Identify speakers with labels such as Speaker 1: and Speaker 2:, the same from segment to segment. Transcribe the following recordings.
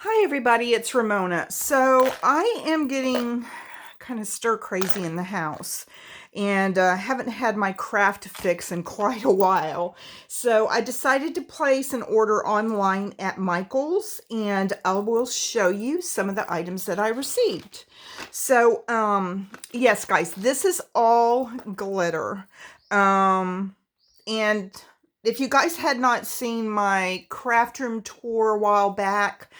Speaker 1: Hi everybody, it's Ramona. So I am getting kind of stir crazy in the house and haven't had my craft fix in quite a while. So I decided to place an order online at Michael's, and I will show you some of the items that I received. So yes guys, this is all glitter. And if you guys had not seen my craft room tour a while back,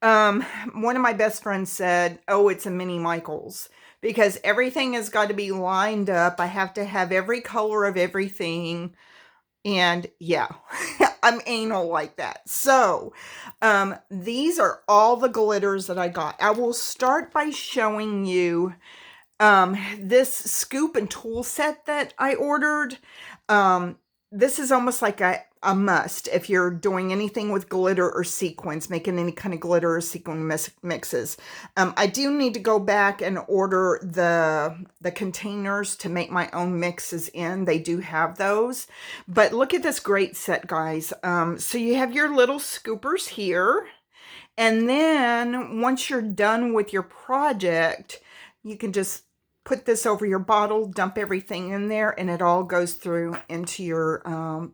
Speaker 1: um, one of my best friends said, "Oh, it's a mini Michaels," because everything has got to be lined up. I have to have every color of everything. And yeah, I'm anal like that. So, these are all the glitters that I got. I will start by showing you this scoop and tool set that I ordered. This is almost like a must if you're doing anything with glitter or sequins, making any kind of glitter or sequin mixes. I do need to go back and order the containers to make my own mixes in. They do have those. But look at this great set, guys. So you have your little scoopers here. And then once you're done with your project, you can just put this over your bottle, dump everything in there, and it all goes through into your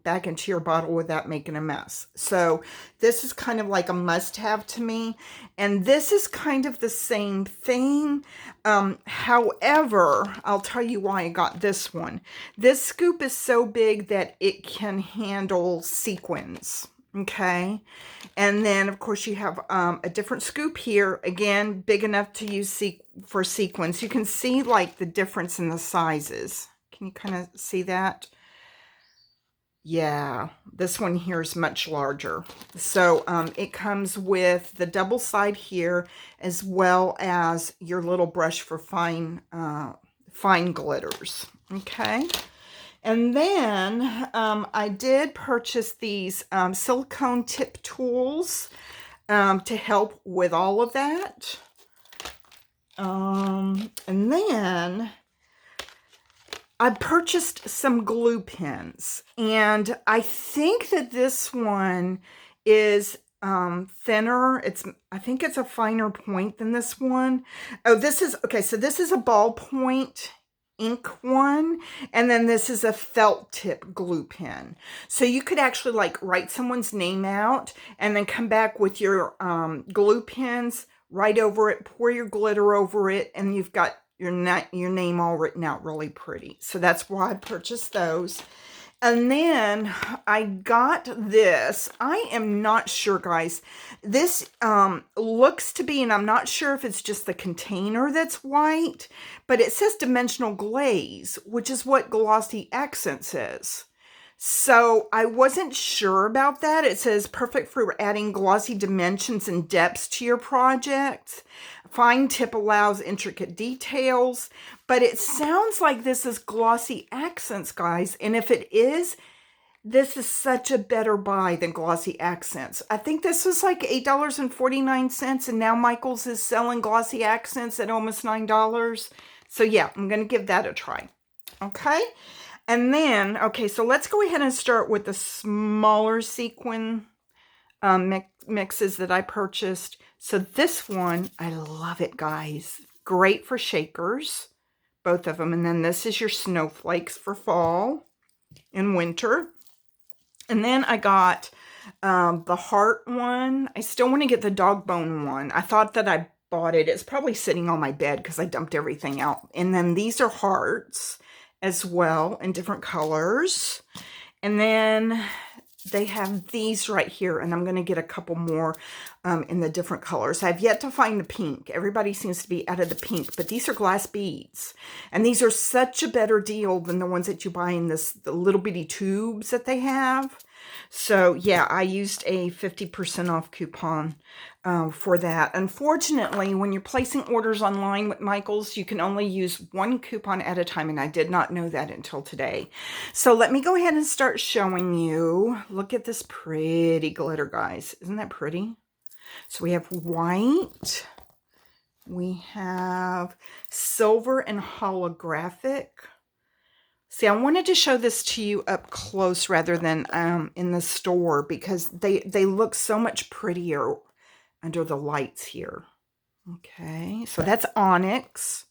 Speaker 1: back into your bottle without making a mess. So this is kind of like a must-have to me, and this is kind of the same thing. However, I'll tell you why I got this one. This scoop is so big that it can handle sequins. Okay, and then of course you have a different scoop here, again big enough to use for sequins. You can see like the difference in the sizes. Can you kind of see that? Yeah, this one here is much larger. So it comes with the double side here, as well as your little brush for fine glitters. Okay. And then I did purchase these silicone tip tools to help with all of that. And then I purchased some glue pens. And I think that this one is thinner. I think it's a finer point than this one. Oh, this is, okay, so this is a ballpoint ink one, and then this is a felt tip glue pen. So you could actually like write someone's name out and then come back with your glue pens, write over it, pour your glitter over it, and you've got your name all written out really pretty. So that's why I purchased those. And then I got this. I am not sure, guys. This looks to be, and I'm not sure if it's just the container that's white, but it says dimensional glaze, which is what glossy accents is. So I wasn't sure about that. It says perfect for adding glossy dimensions and depths to your projects. Fine tip allows intricate details, but it sounds like this is glossy accents, guys. And if it is, this is such a better buy than glossy accents. I think this was like $8.49, and now Michael's is selling glossy accents at almost $9. So yeah, I'm going to give that a try. Okay. And then, okay, so let's go ahead and start with the smaller sequin mixes that I purchased. So this one, I love it, guys. Great for shakers, both of them. And then this is your snowflakes for fall and winter. And then I got the heart one. I still want to get the dog bone one. I thought that I bought it. It's probably sitting on my bed because I dumped everything out. And then these are hearts as well in different colors. And then they have these right here, and I'm going to get a couple more in the different colors. I've yet to find the pink. Everybody seems to be out of the pink, but these are glass beads, and these are such a better deal than the ones that you buy in the little bitty tubes that they have. So yeah, I used a 50% off coupon for that. Unfortunately, when you're placing orders online with Michael's, you can only use one coupon at a time, and I did not know that until today. So let me go ahead and start showing you. Look at this pretty glitter, guys. Isn't that pretty? So we have white. We have silver and holographic. See, I wanted to show this to you up close rather than in the store, because they look so much prettier under the lights here. Okay, so that's onyx.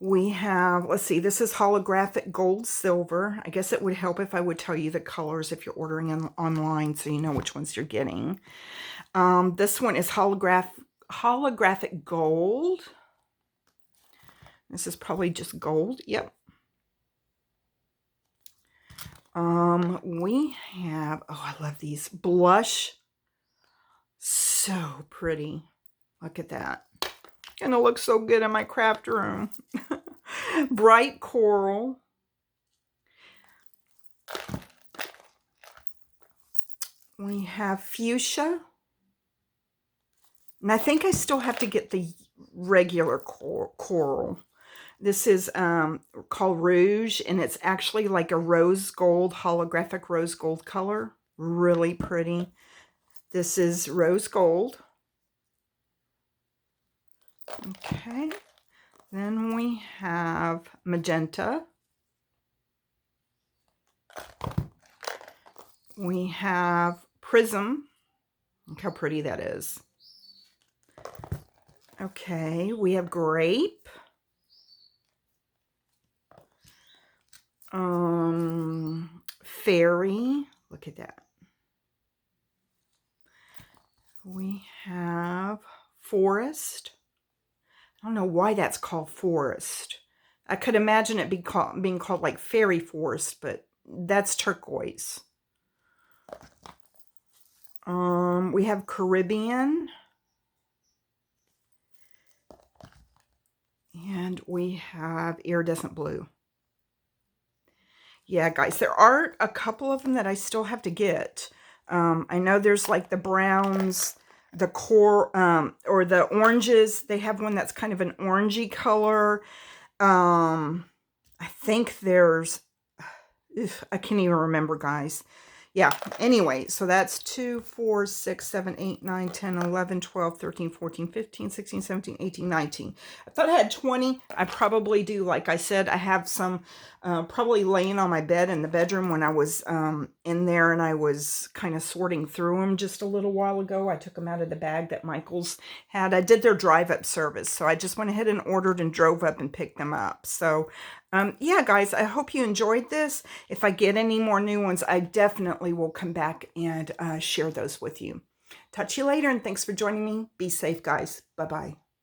Speaker 1: We have, let's see, this is holographic gold silver. I guess it would help if I would tell you the colors if you're ordering online so you know which ones you're getting. This one is holographic gold. This is probably just gold. Yep. We have, oh, I love these. Blush. So pretty. Look at that. Gonna look so good in my craft room. Bright coral. We have fuchsia. And I think I still have to get the regular coral. This is called Rouge, and it's actually like a rose gold, holographic rose gold color. Really pretty. This is rose gold. Okay. Then we have magenta. We have prism. Look how pretty that is. Okay, we have grape. Fairy. Look at that. We have forest. I don't know why that's called forest. I could imagine it being called like fairy forest, but that's turquoise. We have Caribbean. And we have iridescent blue. Yeah, guys, there are a couple of them that I still have to get. I know there's like the browns, the or the oranges. They have one that's kind of an orangey color. I think there's, I can't even remember, guys. Yeah, anyway, so that's 2, 4, 6, 7, 8, 9, 10, 11, 12, 13, 14, 15, 16, 17, 18, 19. I thought I had 20. I probably do. Like I said, I have some probably laying on my bed in the bedroom when I was in there and I was kind of sorting through them just a little while ago. I took them out of the bag that Michael's had. I did their drive-up service, so I just went ahead and ordered and drove up and picked them up. So yeah, guys, I hope you enjoyed this. If I get any more new ones, I definitely will come back and share those with you. Talk to you later, and thanks for joining me. Be safe, guys. Bye-bye.